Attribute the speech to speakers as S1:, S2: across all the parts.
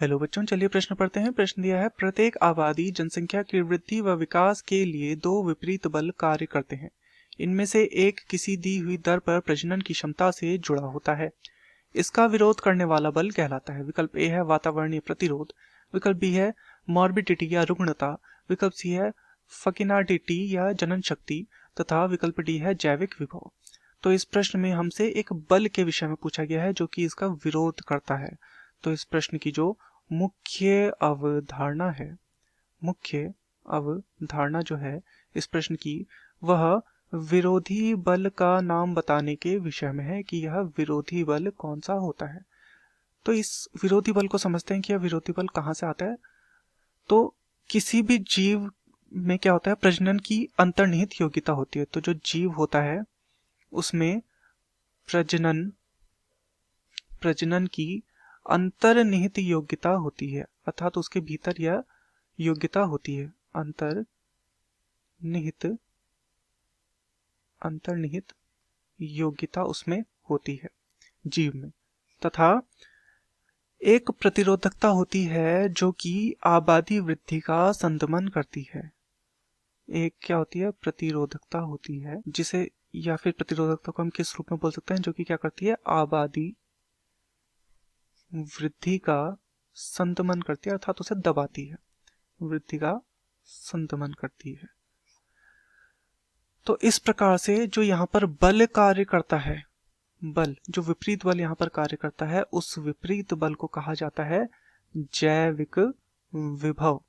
S1: Hello बच्चों, चलिए प्रश्न पढ़ते हैं। प्रश्न दिया है, प्रत्येक आबादी जनसंख्या की वृद्धि व विकास के लिए दो विपरीत बल कार्य करते हैं। इनमें से एक किसी दी हुई दर पर प्रजनन की क्षमता से जुड़ा होता है। इसका विरोध करने वाला बल कहलाता है। विकल्प ए है वातावरणीय प्रतिरोध, विकल्प बी है मॉर्बिडिटी या रुग्णता, विकल्प सी है फकिनाडिटी या जनन शक्ति तथा विकल्प डी है जैविक विभव। तो इस प्रश्न में हमसे एक बल के विषय में पूछा गया है जो कि इसका विरोध करता है। तो इस प्रश्न की जो मुख्य अवधारणा है, मुख्य अवधारणा जो है इस प्रश्न की, वह विरोधी बल का नाम बताने के विषय में है कि यह विरोधी बल कौन सा होता है। तो इस विरोधी बल को समझते हैं कि यह विरोधी बल कहाँ से आता है। तो किसी भी जीव में क्या होता है, प्रजनन की अंतर्निहित योग्यता होती है। तो जो जीव होता है उसमें प्रजनन की अंतर्निहित योग्यता होती है, अर्थात उसके भीतर यह योग्यता होती है। अंतर्निहित योग्यता उसमें होती है जीव में। तथा एक प्रतिरोधकता होती है जो कि आबादी वृद्धि का संदमन करती है। एक क्या होती है, प्रतिरोधकता होती है, जिसे या फिर प्रतिरोधकता को हम किस रूप में बोल सकते हैं, जो कि क्या करती है, आबादी वृद्धि का संदमन करती है, अर्थात उसे दबाती है, वृद्धि का संदमन करती है। तो इस प्रकार से जो यहाँ पर बल कार्य करता है, बल जो विपरीत बल यहाँ पर कार्य करता है, उस विपरीत बल को कहा जाता है जैविक विभव।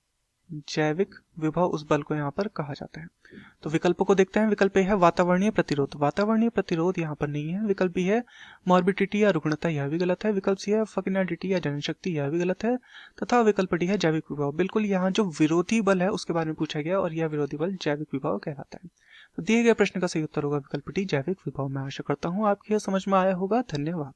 S1: जैविक विभव उस बल को यहाँ पर कहा जाता है। तो विकल्पों को देखते हैं। विकल्प ए है वातावरणीय प्रतिरोध, वातावरणीय प्रतिरोध यहाँ पर नहीं है। विकल्प बी है मॉर्बिडिटी या रुग्णता, यह भी गलत है। विकल्प सी है फकिनाडिटी या जनशक्ति, यह भी गलत है। तथा विकल्प डी है जैविक विभव। बिल्कुल यहाँ जो विरोधी बल है उसके बारे में पूछा गया और यह विरोधी बल जैविक विभव कहलाता है। तो दिए गए प्रश्न का सही उत्तर होगा विकल्प डी जैविक विभव। मैं आशा करता हूँ आपकी यह समझ में आया होगा। धन्यवाद।